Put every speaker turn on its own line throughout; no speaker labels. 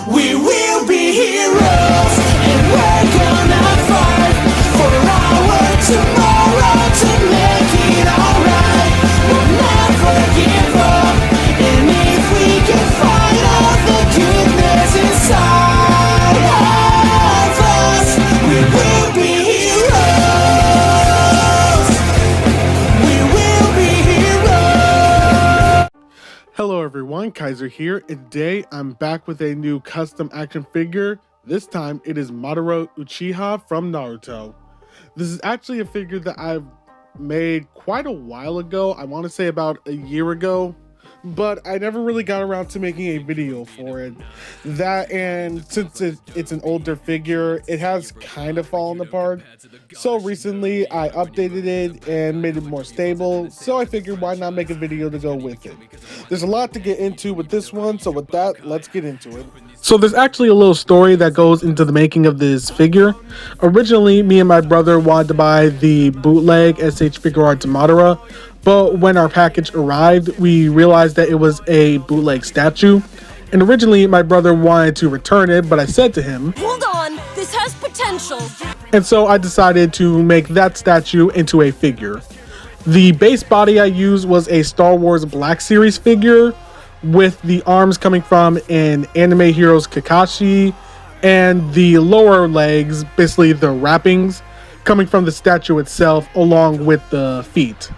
We will be heroes, and we're gonna fight for our tomorrow to make it alright. We'll never give up, and if we can find all the goodness inside of us, we will be heroes. We will be heroes.
Hello everyone, Kaiser here, and today I'm back with a new custom action figure. This time it is Madara Uchiha from Naruto. This is actually a figure that I've made quite a while ago, I want to say about a year ago, but I never really got around to making a video for it. That, and since it's an older figure, it has kind of fallen apart. So recently I updated it and made it more stable, so I figured why not make a video to go with it. There's a lot to get into with this one, so with that, let's get into it. So there's actually a little story that goes into the making of this figure. Originally, me and my brother wanted to buy the bootleg SH Figure Arts Madara, but when our package arrived, we realized that it was a bootleg statue. And originally, my brother wanted to return it, but I said to him,
"Hold on, this has potential."
And so I decided to make that statue into a figure. The base body I used was a Star Wars Black Series figure, with the arms coming from an anime hero's Kakashi, and the lower legs, basically the wrappings, coming from the statue itself along with the feet.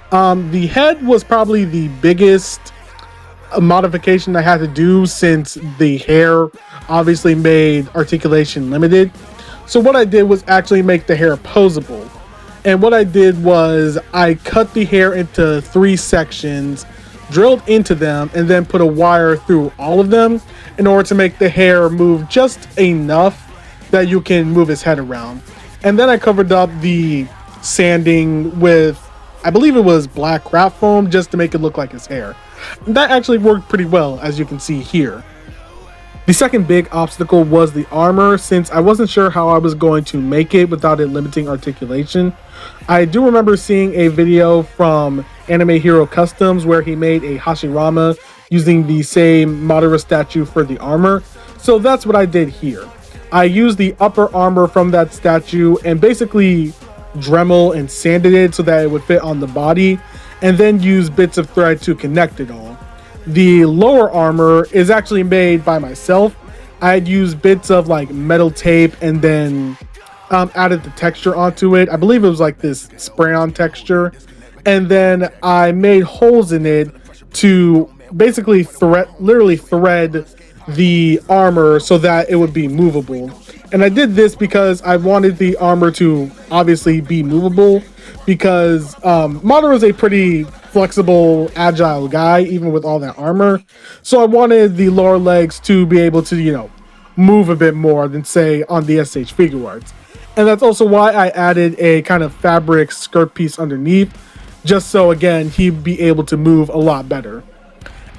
The head was probably the biggest modification I had to do, since the hair obviously made articulation limited. So what I did was actually make the hair posable. And what I did was I cut the hair into 3 sections, drilled into them, and then put a wire through all of them in order to make the hair move just enough that you can move his head around. And then I covered up the sanding with, I believe it was black craft foam, just to make it look like his hair. And that actually worked pretty well, as you can see here. The second big obstacle was the armor, since I wasn't sure how I was going to make it without it limiting articulation. I do remember seeing a video from Anime Hero Customs where he made a Hashirama using the same Madara statue for the armor, so that's what I did here. I used the upper armor from that statue and basically Dremel and sanded it so that it would fit on the body, and then used bits of thread to connect it all. The lower armor is actually made by myself. I had used bits of like metal tape and then added the texture onto it. I believe it was like this spray-on texture. And then I made holes in it to basically literally thread the armor so that it would be movable. And I did this because I wanted the armor to obviously be movable, because Madara is a pretty flexible, agile guy, even with all that armor. So I wanted the lower legs to be able to, you know, move a bit more than say on the SH Figure Arts. And that's also why I added a kind of fabric skirt piece underneath, just so again he'd be able to move a lot better.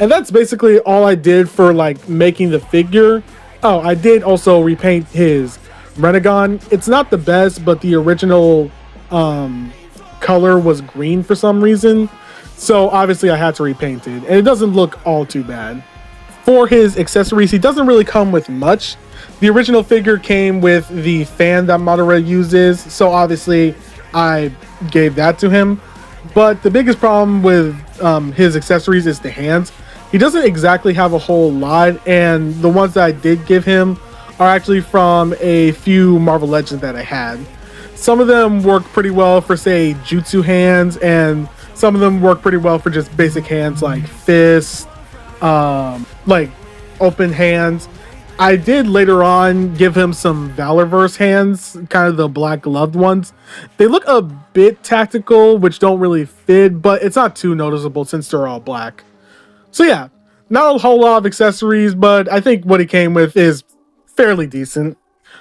And that's basically all I did for like making the figure. Oh, I did also repaint his Renegon. It's not the best, but the original color was green for some reason, so obviously I had to repaint it, and it doesn't look all too bad. For his accessories, he doesn't really come with much. The original figure came with the fan that Madara uses, so obviously I gave that to him. But the biggest problem with his accessories is the hands. He doesn't exactly have a whole lot, and the ones that I did give him are actually from a few Marvel Legends that I had. Some of them work pretty well for, say, jutsu hands, and some of them work pretty well for just basic hands like fists, like open hands. I did later on give him some Valorverse hands, kind of the black gloved ones. They look a bit tactical, which don't really fit, but it's not too noticeable since they're all black. So yeah, not a whole lot of accessories, but I think what he came with is fairly decent.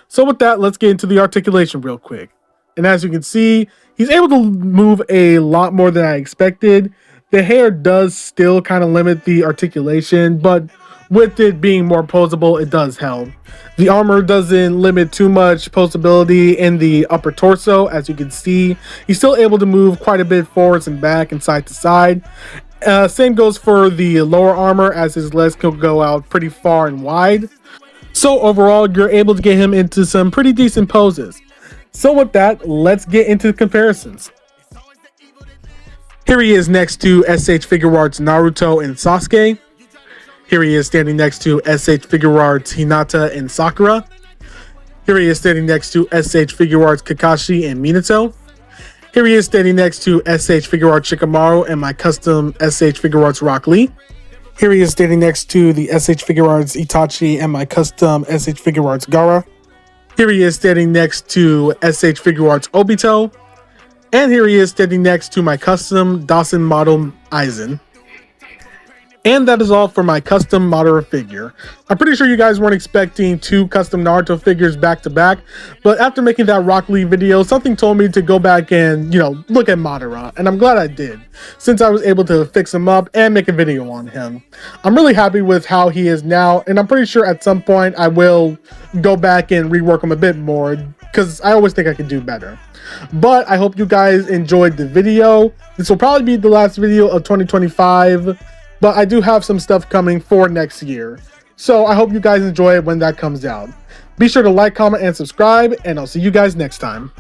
So with that, let's get into the articulation real quick. And as you can see, he's able to move a lot more than I expected. The hair does still kind of limit the articulation, but with it being more posable, it does help. The armor doesn't limit too much posability in the upper torso. As you can see, he's still able to move quite a bit forwards and back and side to side. Same goes for the lower armor, as his legs can go out pretty far and wide. So overall, you're able to get him into some pretty decent poses. So with that, let's get into the comparisons. Here he is next to SH Figure Arts Naruto and Sasuke. Here he is standing next to SH Figure Arts Hinata and Sakura. Here he is standing next to SH Figure Arts Kakashi and Minato. Here he is standing next to SH Figure Arts Shikamaru and my custom SH Figure Arts Rock Lee. Here he is standing next to the SH Figure Arts Itachi and my custom SH Figure Arts Gaara. Here he is standing next to SH Figure Arts Obito. And here he is standing next to my custom Dawson model Aizen. And that is all for my custom Madara figure. I'm pretty sure you guys weren't expecting 2 custom Naruto figures back to back, but after making that Rock Lee video, something told me to go back and, look at Madara, and I'm glad I did, since I was able to fix him up and make a video on him. I'm really happy with how he is now, and I'm pretty sure at some point I will go back and rework him a bit more, because I always think I can do better. But I hope you guys enjoyed the video. This will probably be the last video of 2025. But I do have some stuff coming for next year. So I hope you guys enjoy it when that comes out. Be sure to like, comment, and subscribe, and I'll see you guys next time.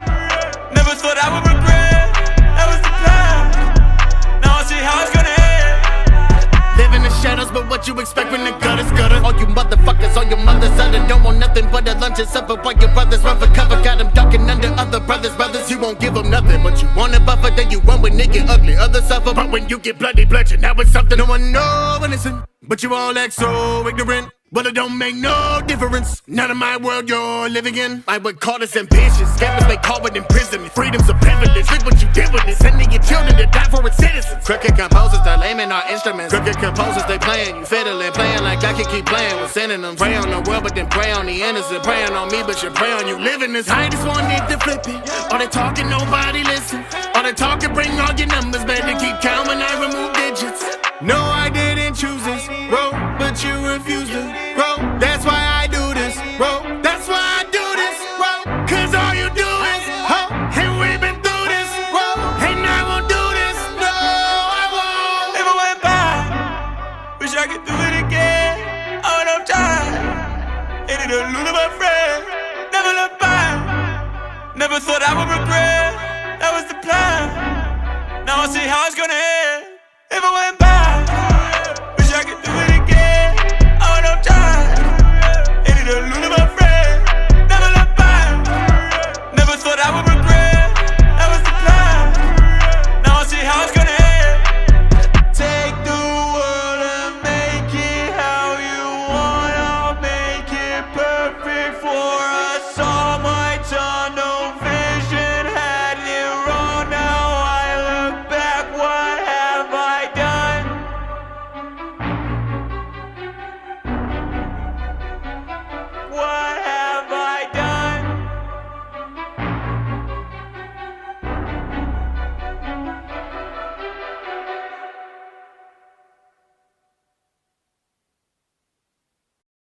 Never thought I would regret. That was the plan. Now I see how it's gonna end. Live in the shadows, but what you expect when the gut is gutter? All you motherfuckers on your mother's side don't want nothing but a lunch and supper while your brothers run for cover. Got them ducking under other brothers. You won't give them nothing, but you want a buffer, then you run when they get ugly. Others suffer, but when you get bloody bloodshed, now it's something no one know innocent. But you all act so ignorant. But it don't make no difference. None of my world you're living in. I would call this ambitious. Scammers may call it imprisonment. Freedom's a privilege. Look what you did with this. Sending your children to die for its citizens. Crooked composers, they're laming our instruments. Crooked composers, they playing. You fiddling, playing like I can keep playing with sending them. Pray on the world, but then pray on the innocent. Praying on me, but you pray on you living this. I just want it to flip it. All they talking, nobody listen. All they talking, bring all your numbers. Better keep count when I remove digits. No, I didn't choose this road, but you refused to grow. That's why I do this, bro. That's why I do this, bro. Cause all you do is ho, and we've been through this, bro. And I won't do this, no, I won't. If I went by, wish I could do it again. All of time, hated a loot of my friend. Never look back, never thought I would regret. That was the plan. Now I see how it's gonna end. If I went back.